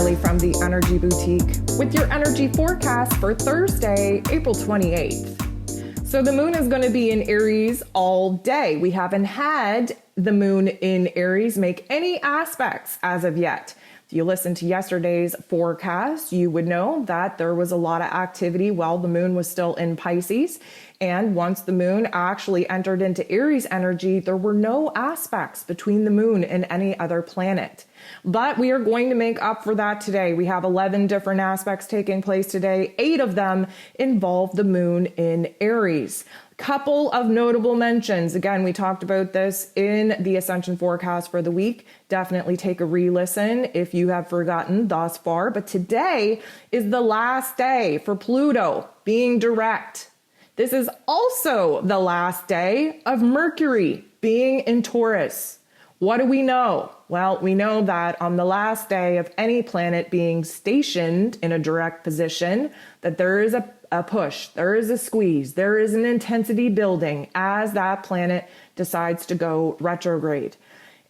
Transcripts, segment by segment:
Marley from the Energy Boutique with your energy forecast for Thursday, April 28th. So the moon is going to be in Aries all day. We haven't had the moon in Aries make any aspects as of yet. If you listened to yesterday's forecast, you would know that there was a lot of activity while the moon was still in Pisces. And once the moon actually entered into Aries energy, there were no aspects between the moon and any other planet. But we are going to make up for that today. We have 11 different aspects taking place today. 8 of them involve the moon in Aries. Couple of notable mentions. Again, we talked about this in the Ascension forecast for the week. Definitely take a re-listen if you have forgotten thus far. But today is the last day for Pluto being direct. This is also the last day of Mercury being in Taurus. What do we know? Well, we know that on the last day of any planet being stationed in a direct position, that there is a push, there is a squeeze, there is an intensity building as that planet decides to go retrograde.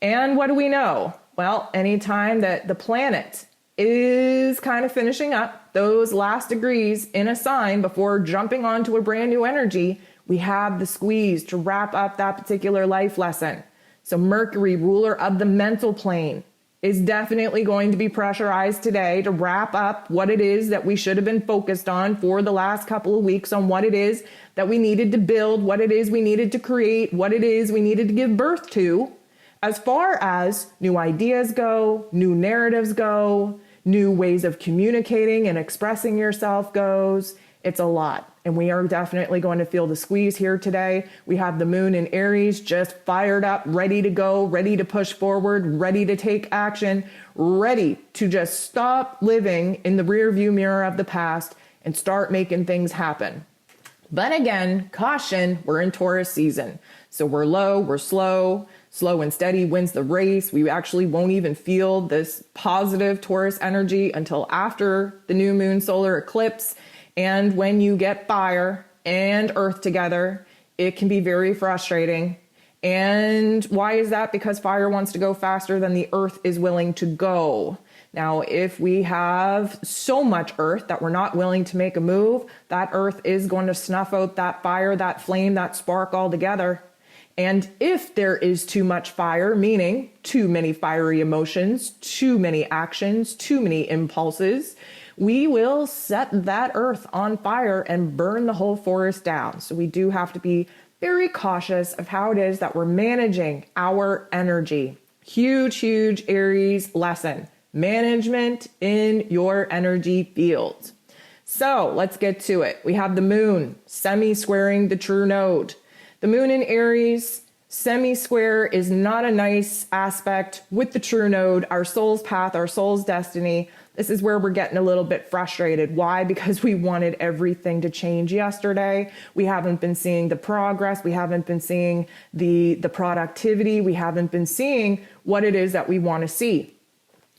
And what do we know? Well, anytime that the planet is kind of finishing up those last degrees in a sign before jumping onto a brand new energy, we have the squeeze to wrap up that particular life lesson. So Mercury, ruler of the mental plane, is definitely going to be pressurized today to wrap up what it is that we should have been focused on for the last couple of weeks, on what it is that we needed to build, what it is we needed to create, what it is we needed to give birth to, as far as new ideas go, new narratives go, new ways of communicating and expressing yourself goes. It's a lot. And we are definitely going to feel the squeeze here today. We have the moon in Aries just fired up, ready to go, ready to push forward, ready to take action, ready to just stop living in the rear view mirror of the past and start making things happen. But again, caution, we're in Taurus season. So we're low, we're slow. Slow and steady wins the race. We actually won't even feel this positive Taurus energy until after the new moon solar eclipse. And when you get fire and earth together, it can be very frustrating. And why is that? Because fire wants to go faster than the earth is willing to go. Now, if we have so much earth that we're not willing to make a move, that earth is going to snuff out that fire, that flame, that spark altogether. And if there is too much fire, meaning too many fiery emotions, too many actions, too many impulses, we will set that earth on fire and burn the whole forest down. So we do have to be very cautious of how it is that we're managing our energy. Huge, huge Aries lesson. Management in your energy field. So let's get to it. We have the moon semi-squaring the true node. The moon in Aries, semi-square is not a nice aspect with the true node, our soul's path, our soul's destiny. This is where we're getting a little bit frustrated. Why? Because we wanted everything to change yesterday. We haven't been seeing the progress. We haven't been seeing the productivity. We haven't been seeing what it is that we want to see.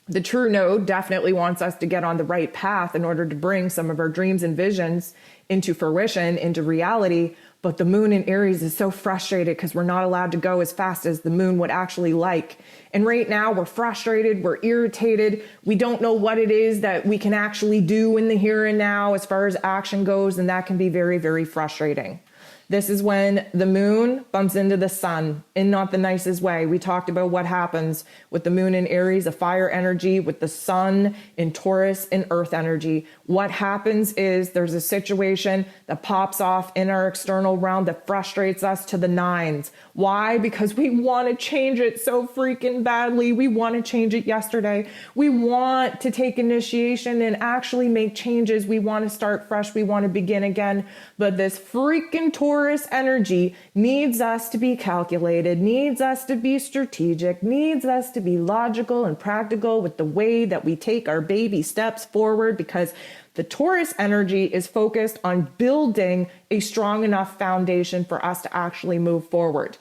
The true node definitely wants us to get on the right path in order to bring some of our dreams and visions into fruition, into reality. But the moon in Aries is so frustrated because we're not allowed to go as fast as the moon would actually like. And right now we're frustrated, we're irritated. We don't know what it is that we can actually do in the here and now as far as action goes. And that can be very, very frustrating. This is when the moon bumps into the sun in not the nicest way. We talked about what happens with the moon in Aries, a fire energy, with the sun in Taurus and earth energy. What happens is there's a situation that pops off in our external realm that frustrates us to the nines. Why? Because we want to change it so freaking badly. We want to change it yesterday. We want to take initiation and actually make changes. We want to start fresh. We want to begin again. But this freaking Taurus energy needs us to be calculated, needs us to be strategic, needs us to be logical and practical with the way that we take our baby steps forward, because the Taurus energy is focused on building a strong enough foundation for us to actually move forward.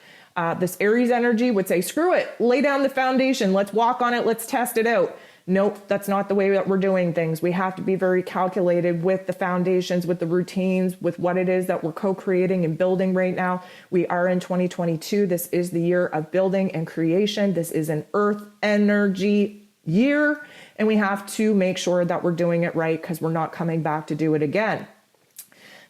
This Aries energy would say, screw it, lay down the foundation, let's walk on it, let's test it out. Nope, that's not the way that we're doing things. We have to be very calculated with the foundations, with the routines, with what it is that we're co-creating and building right now. We are in 2022. This is the year of building and creation. This is an earth energy year, and we have to make sure that we're doing it right because we're not coming back to do it again.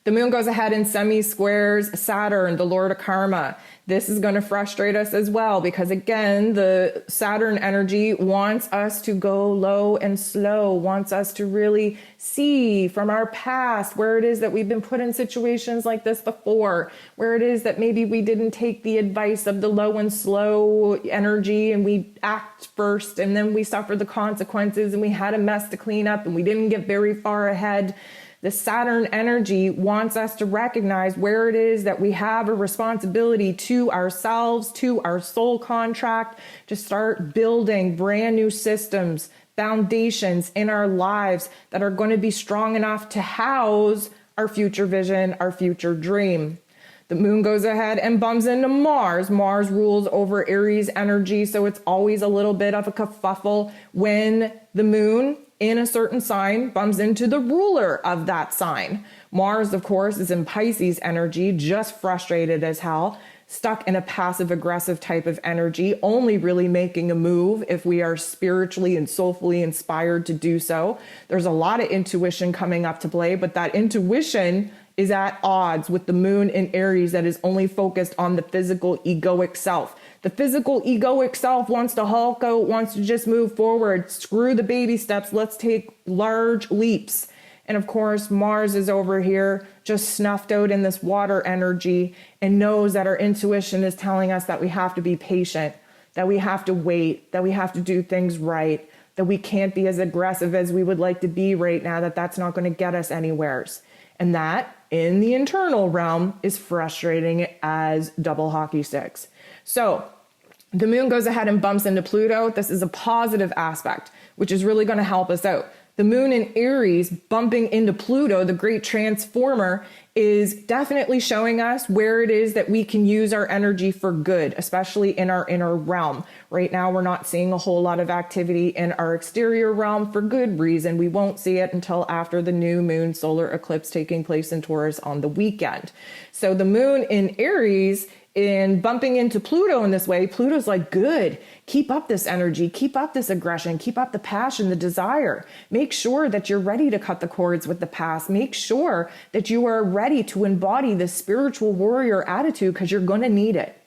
The moon goes ahead and semi-squares Saturn, the lord of karma. This is going to frustrate us as well because, again, the Saturn energy wants us to go low and slow, wants us to really see from our past where it is that we've been put in situations like this before, where it is that maybe we didn't take the advice of the low and slow energy and we act first and then we suffer the consequences and we had a mess to clean up and we didn't get very far ahead. The Saturn energy wants us to recognize where it is that we have a responsibility to ourselves, to our soul contract, to start building brand new systems, foundations in our lives that are going to be strong enough to house our future vision, our future dream. The moon goes ahead and bumps into Mars. Mars rules over Aries energy, so it's always a little bit of a kerfuffle when the moon in a certain sign bumps into the ruler of that sign. Mars, of course, is in Pisces energy, just frustrated as hell, stuck in a passive aggressive type of energy, only really making a move if we are spiritually and soulfully inspired to do so. There's a lot of intuition coming up to play, but that intuition is at odds with the moon in Aries that is only focused on the physical egoic self. The physical egoic self wants to hulk out, wants to just move forward. Screw the baby steps. Let's take large leaps. And of course, Mars is over here just snuffed out in this water energy and knows that our intuition is telling us that we have to be patient, that we have to wait, that we have to do things right, that we can't be as aggressive as we would like to be right now, that that's not going to get us anywheres. And that, in the internal realm, is frustrating as double hockey sticks. So the moon goes ahead and bumps into Pluto. This is a positive aspect, which is really going to help us out. The moon in Aries bumping into Pluto, the great transformer, is definitely showing us where it is that we can use our energy for good, especially in our inner realm. Right now, we're not seeing a whole lot of activity in our exterior realm for good reason. We won't see it until after the new moon solar eclipse taking place in Taurus on the weekend. So the moon in Aries, in bumping into Pluto in this way, Pluto's like, good, keep up this energy, keep up this aggression, keep up the passion, the desire. Make sure that you're ready to cut the cords with the past. Make sure that you are ready to embody this spiritual warrior attitude because you're going to need it.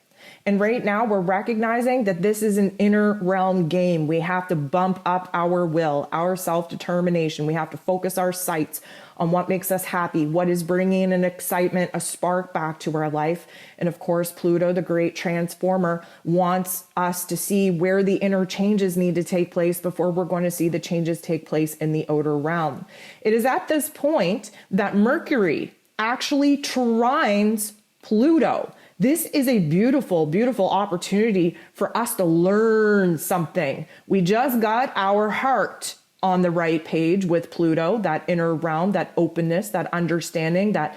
And right now we're recognizing that this is an inner realm game. We have to bump up our will, our self-determination. We have to focus our sights on what makes us happy, what is bringing an excitement, a spark back to our life. And of course, Pluto, the great transformer, wants us to see where the inner changes need to take place before we're going to see the changes take place in the outer realm. It is at this point that Mercury actually trines Pluto. This is a beautiful, beautiful opportunity for us to learn something. We just got our heart on the right page with Pluto, that inner realm, that openness, that understanding, that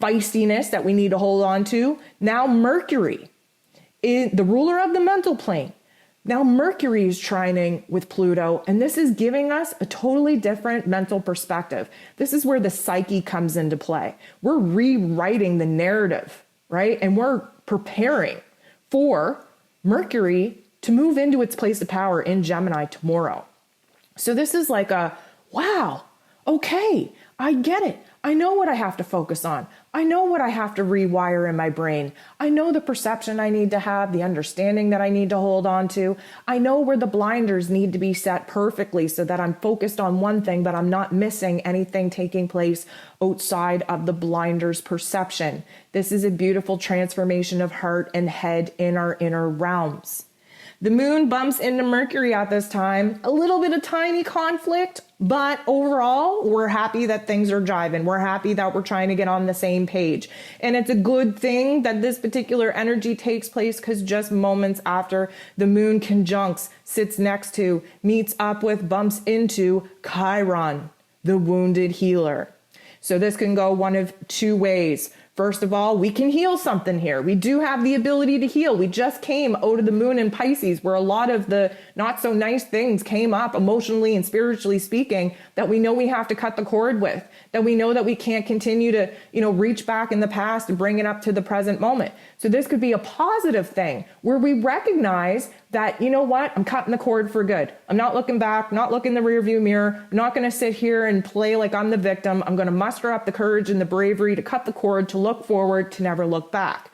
feistiness that we need to hold on to. Now Mercury is the ruler of the mental plane. Now Mercury is trining with Pluto, and this is giving us a totally different mental perspective. This is where the psyche comes into play. We're rewriting the narrative, right? And we're preparing for Mercury to move into its place of power in Gemini tomorrow. So this is like a, wow, okay, I get it. I know what I have to focus on. I know what I have to rewire in my brain. I know the perception I need to have, the understanding that I need to hold on to. I know where the blinders need to be set perfectly so that I'm focused on one thing, but I'm not missing anything taking place outside of the blinders perception. This is a beautiful transformation of heart and head in our inner realms. The moon bumps into Mercury at this time, a little bit of tiny conflict, but overall, we're happy that things are jiving. We're happy that we're trying to get on the same page. And it's a good thing that this particular energy takes place because just moments after the moon conjuncts, sits next to, meets up with, bumps into Chiron, the wounded healer. So this can go one of two ways. First of all, we can heal something here. We do have the ability to heal. We just came out of the moon in Pisces where a lot of the not so nice things came up emotionally and spiritually speaking that we know we have to cut the cord with, that we know that we can't continue to, reach back in the past and bring it up to the present moment. So this could be a positive thing where we recognize that, you know what, I'm cutting the cord for good. I'm not looking back, not looking in the rearview mirror. I'm not going to sit here and play like I'm the victim. I'm going to muster up the courage and the bravery to cut the cord, to look forward, to never look back.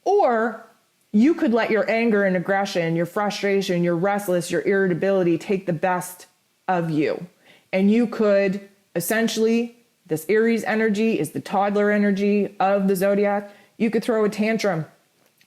Or you could let your anger and aggression, your frustration, your restless, your irritability take the best of you. And you could essentially, this Aries energy is the toddler energy of the zodiac. You could throw a tantrum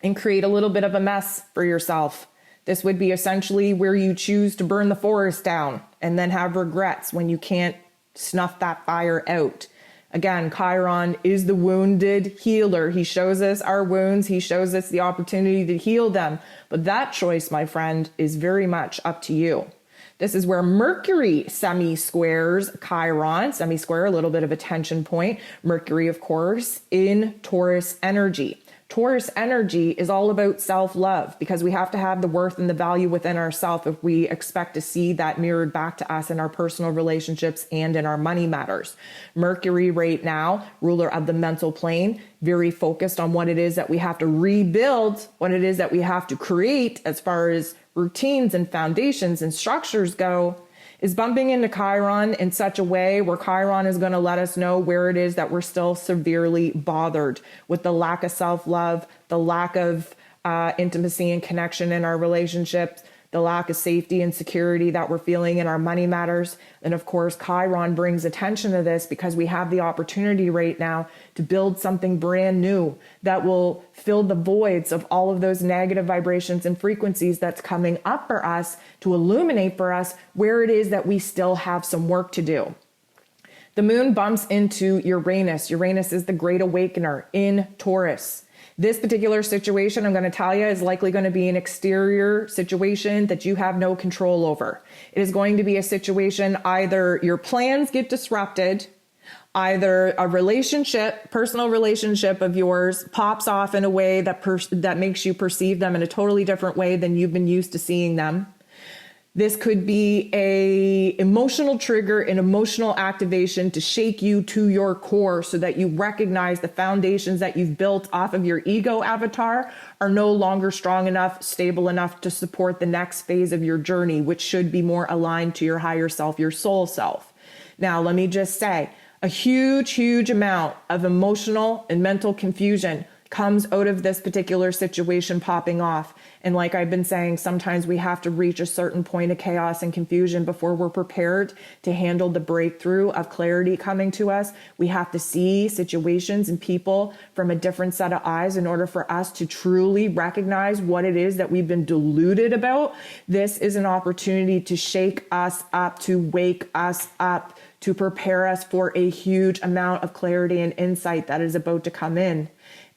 and create a little bit of a mess for yourself. This would be essentially where you choose to burn the forest down and then have regrets when you can't snuff that fire out. Again, Chiron is the wounded healer. He shows us our wounds. He shows us the opportunity to heal them. But that choice, my friend, is very much up to you. This is where Mercury semi-squares Chiron, semi-square, a little bit of a tension point. Mercury, of course, in Taurus energy. Taurus energy is all about self-love, because we have to have the worth and the value within ourselves if we expect to see that mirrored back to us in our personal relationships and in our money matters. Mercury right now, ruler of the mental plane, very focused on what it is that we have to rebuild, what it is that we have to create as far as routines and foundations and structures go, is bumping into Chiron in such a way where Chiron is going to let us know where it is that we're still severely bothered with the lack of self-love, the lack of intimacy and connection in our relationships, the lack of safety and security that we're feeling in our money matters. And of course, Chiron brings attention to this because we have the opportunity right now to build something brand new that will fill the voids of all of those negative vibrations and frequencies that's coming up for us, to illuminate for us where it is that we still have some work to do. The moon bumps into Uranus. Uranus is the great awakener in Taurus. This particular situation, I'm going to tell you, is likely going to be an exterior situation that you have no control over. It is going to be a situation, either your plans get disrupted, either a relationship, personal relationship of yours pops off in a way that makes you perceive them in a totally different way than you've been used to seeing them. This could be a emotional trigger, an emotional activation to shake you to your core so that you recognize the foundations that you've built off of your ego avatar are no longer strong enough, stable enough to support the next phase of your journey, which should be more aligned to your higher self, your soul self. Now, let me just say, a huge amount of emotional and mental confusion comes out of this particular situation popping off. And like I've been saying, sometimes we have to reach a certain point of chaos and confusion before we're prepared to handle the breakthrough of clarity coming to us. We have to see situations and people from a different set of eyes in order for us to truly recognize what it is that we've been deluded about. This is an opportunity to shake us up, to wake us up, to prepare us for a huge amount of clarity and insight that is about to come in.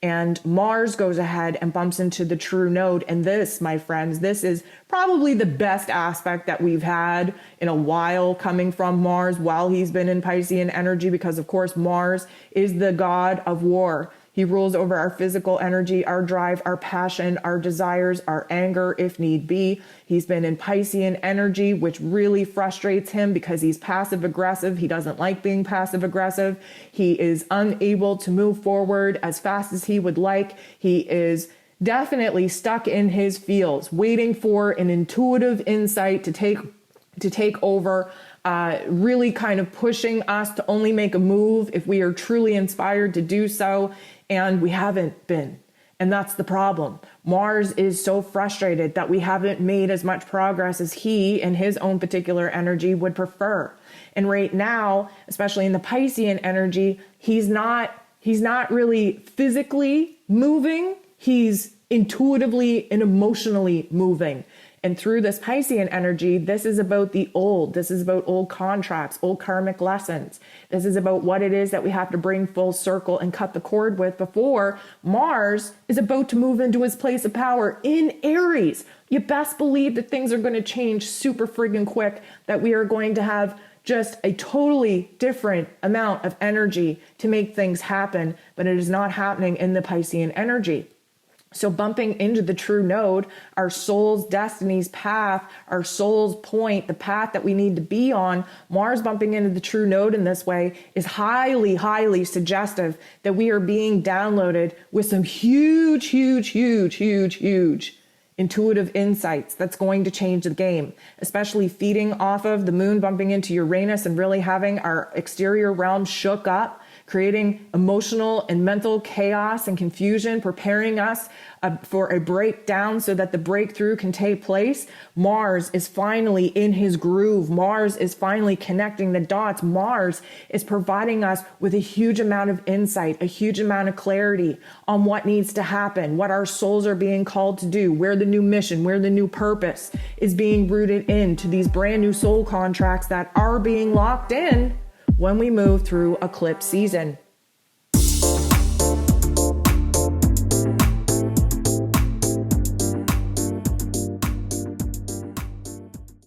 And Mars goes ahead and bumps into the true node. And this, my friends, this is probably the best aspect that we've had in a while coming from Mars while he's been in Piscean energy, because of course Mars is the god of war. He rules over our physical energy, our drive, our passion, our desires, our anger, if need be. He's been in Piscean energy, which really frustrates him because he's passive aggressive. He doesn't like being passive aggressive. He is unable to move forward as fast as he would like. He is definitely stuck in his fields, waiting for an intuitive insight to take over, really kind of pushing us to only make a move if we are truly inspired to do so. And we haven't been. And that's the problem. Mars is so frustrated that we haven't made as much progress as he in his own particular energy would prefer. And right now, especially in the Piscean energy, he's not really physically moving. He's intuitively and emotionally moving. And through this Piscean energy, this is about the old. This is about old contracts, old karmic lessons. This is about what it is that we have to bring full circle and cut the cord with before Mars is about to move into his place of power in Aries. You best believe that things are going to change super friggin' quick, that we are going to have just a totally different amount of energy to make things happen, but it is not happening in the Piscean energy. So bumping into the true node, our soul's destiny's path, our soul's point, the path that we need to be on, Mars bumping into the true node in this way is highly suggestive that we are being downloaded with some huge intuitive insights that's going to change the game, especially feeding off of the moon bumping into Uranus and really having our exterior realm shook up, creating emotional and mental chaos and confusion, preparing us for a breakdown so that the breakthrough can take place. Mars is finally in his groove. Mars is finally connecting the dots. Mars is providing us with a huge amount of insight, a huge amount of clarity on what needs to happen, what our souls are being called to do, where the new mission, where the new purpose is being rooted into these brand new soul contracts that are being locked in when we move through eclipse season.